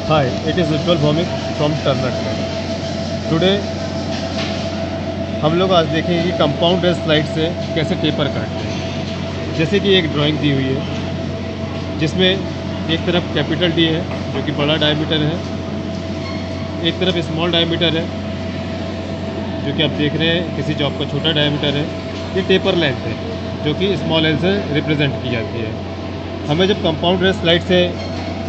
Hi, it is Ujjwal Bhomik from Turner. Today हम लोग आज देखेंगे कि कंपाउंड रेस स्लाइड से कैसे टेपर काटते हैं। जैसे कि एक ड्राइंग दी हुई है जिसमें एक तरफ कैपिटल डी है जो कि बड़ा डायमीटर है, एक तरफ स्मॉल डायमीटर है जो कि आप देख रहे हैं किसी जॉब का छोटा डायमीटर है। ये टेपर लेंथ है जो कि स्मॉल एल से रिप्रेजेंट की जाती है। हमें जब कंपाउंड रेस स्लाइड से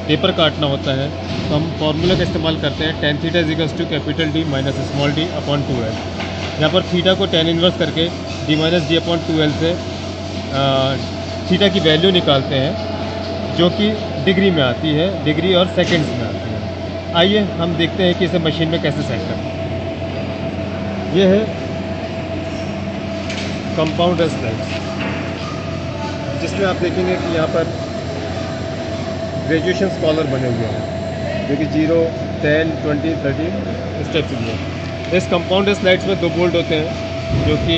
टेपर काटना होता है तो हम फार्मूला का इस्तेमाल करते हैं tan theta equals to capital d minus small d upon 2l। यहाँ पर थीटा को tan इन्वर्स करके d minus d upon 2l से थीटा की वैल्यू निकालते हैं जो कि डिग्री में आती है, डिग्री और सेकंड्स में आती है। आइए हम देखते हैं कि इसे मशीन में कैसे सेट करते हैं। ये है कंपाउंड रेस स्लाइड जिसमें आप देखेंगे कि यहाँ पर ग्रेजुएशन स्कॉलर बने हुए हैं जो कि 0, 10, 20, 30 स्टेप्स लिए हैं। इस कंपाउंड स्लाइड्स में दो बोल्ट होते हैं जो कि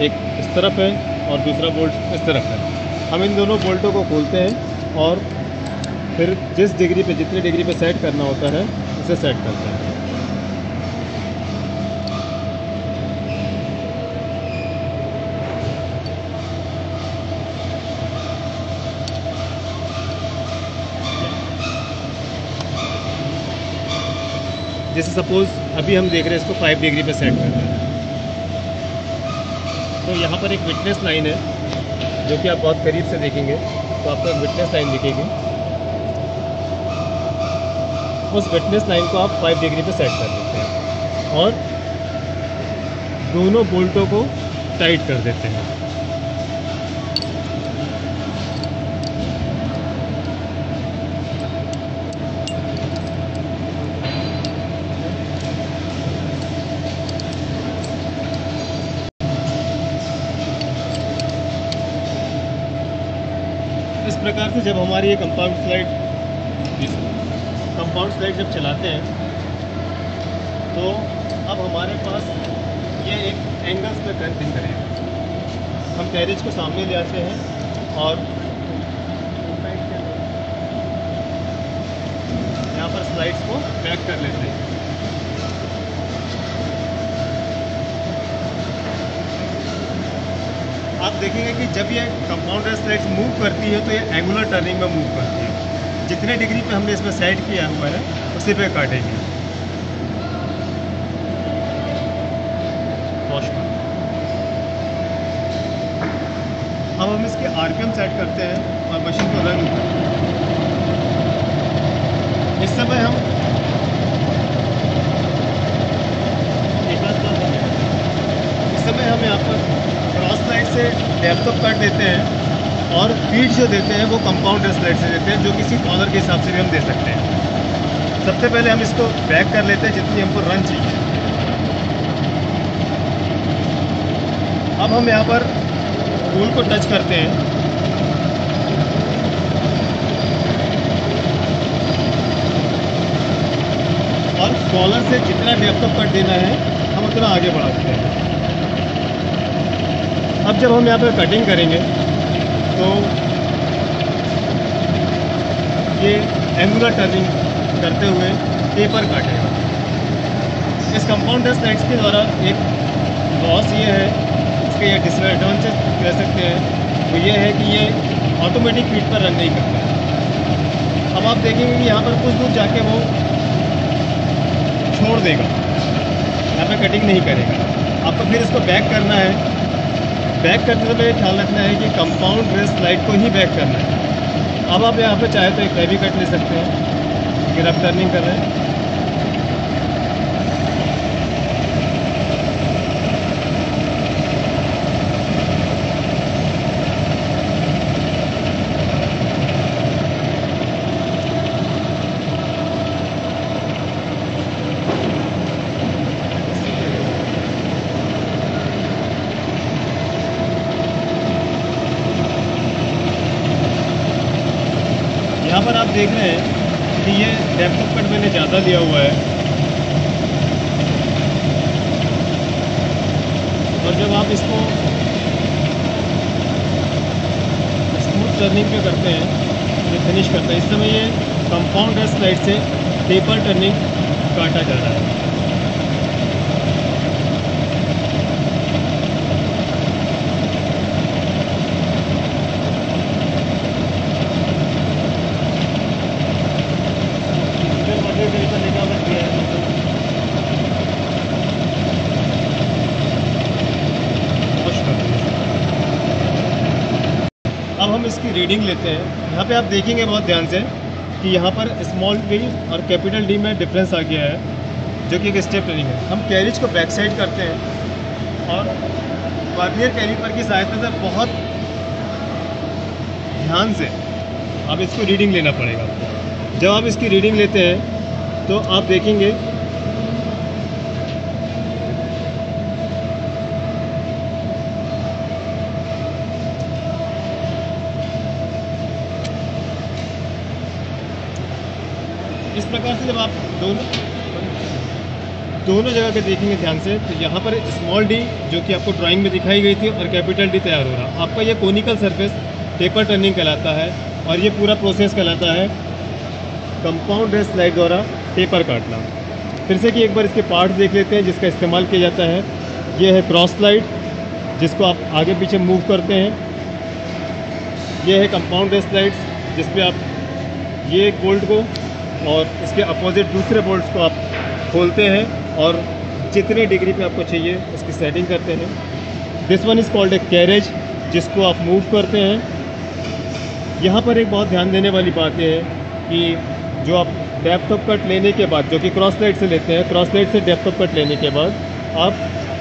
एक इस तरफ है और दूसरा बोल्ट इस तरफ है। हम इन दोनों बोल्टों को खोलते हैं और फिर जिस डिग्री पे जितनी डिग्री पे सेट करना होता है उसे सेट करते हैं। जैसे सपोज़ अभी हम देख रहे हैं इसको 5 डिग्री पे सेट करते हैं तो यहाँ पर एक विटनेस लाइन है जो कि आप बहुत करीब से देखेंगे तो आपको एक विटनेस लाइन दिखेगी। उस विटनेस लाइन को आप 5 डिग्री पे सेट कर देते हैं और दोनों बोल्टों को टाइट कर देते हैं। इस प्रकार से जब हमारी ये कंपाउंड स्लाइड जब चलाते हैं तो अब हमारे पास ये एक एंगल्स पे कंटिंग करेगा। हम कैरेज को सामने ले आते हैं और यहाँ पर स्लाइड्स को बैक कर लेते हैं। आप देखेंगे कि जब ये कंपाउंड रेस स्लाइड्स मूव करती है तो ये एंगुलर टर्निंग में मूव करती है। जितने डिग्री पे हमने इसमें सेट किया हुआ है उसी पे काटेंगे। अब हम इसके आरपीएम सेट करते हैं और मशीन को रन करते हैं। इस समय हम यहाँ पर क्रॉस स्लाइड से डेप्थ ऑफ कट देते हैं और फीड जो देते हैं वो कंपाउंड रेस स्लाइड से देते हैं जो किसी कॉर्नर के हिसाब से भी हम दे सकते हैं। सबसे पहले हम इसको बैक कर लेते हैं जितनी हमको रन चाहिए। अब हम यहाँ पर टूल को टच करते हैं और कॉलर से जितना डेप्थ ऑफ कट देना है हम उतना आगे बढ़ा देते हैं। अब जब हम यहाँ पर कटिंग करेंगे तो ये एंगुलर टर्निंग करते हुए टेपर काटेगा। इस कंपाउंड रेस स्लाइड्स के द्वारा एक लॉस ये है, इसके ये डिसएडवांटेज कह सकते हैं, वो ये है कि ये ऑटोमेटिक फीड पर रन नहीं करता है। अब आप देखेंगे कि यहाँ पर कुछ दूर जाके वो छोड़ देगा, यहाँ पे कटिंग नहीं करेगा। आपको फिर इसको बैक करना है। बैक करते समय ख्याल रखना है कि कंपाउंड रेस स्लाइड को ही बैक करना है। अब आप यहाँ पे चाहे तो एक हैवी कट ले सकते हैं अगर आप टर्निंग कर रहे हैं। यहाँ पर आप देख रहे हैं कि ये डेप्थ ऑफ कट मैंने ज़्यादा लिया हुआ है और जब आप इसको स्मूथ टर्निंग पे करते हैं, ये फिनिश करते हैं, इस समय ये कंपाउंड रेस स्लाइड से टेपर टर्निंग काटा जा रहा है। अब हम इसकी रीडिंग लेते हैं। यहाँ पे आप देखेंगे बहुत ध्यान से कि यहाँ पर स्मॉल डी और कैपिटल डी में डिफरेंस आ गया है, जो कि एक स्टेप ट्रेनिंग है। हम कैरिज को बैक साइड करते हैं और वर्नियर कैलिपर की सहायता से बहुत ध्यान से अब इसको रीडिंग लेना पड़ेगा। जब आप इसकी रीडिंग लेते हैं तो आप देखेंगे इस प्रकार से। जब आप दोनों जगह के देखेंगे ध्यान से तो यहाँ पर स्मॉल डी जो कि आपको ड्राइंग में दिखाई गई थी और कैपिटल डी तैयार हो रहा। आपका ये कोनिकल सरफेस टेपर टर्निंग कहलाता है और ये पूरा प्रोसेस कहलाता है कंपाउंड रेस स्लाइड द्वारा टेपर काटना। फिर से कि एक बार इसके पार्ट्स देख लेते हैं जिसका इस्तेमाल किया जाता है। ये है क्रॉस स्लाइड, जिसको आप आगे पीछे मूव करते हैं। ये है कंपाउंड रेस स्लाइड्स, जिसपे आप ये बोल्ट को और इसके अपोजिट दूसरे बोल्ट्स को आप खोलते हैं और जितने डिग्री पे आपको चाहिए उसकी सेटिंग करते हैं। This one is called a carriage, जिसको आप मूव करते हैं। यहाँ पर एक बहुत ध्यान देने वाली बात यह है कि जो आप डेप्थ ऑफ कट लेने के बाद, जो कि क्रॉस स्लाइड से लेते हैं, क्रॉस स्लाइड से डेप्थ ऑफ कट लेने के बाद आप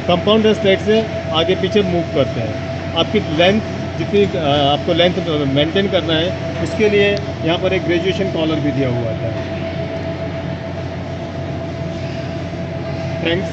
कंपाउंड रेस स्लाइड से आगे पीछे मूव करते हैं। आपकी लेंथ जितनी आपको लेंथ मेंटेन करना है, उसके लिए यहाँ पर एक ग्रेजुएशन कॉलर भी दिया हुआ है। थैंक्स।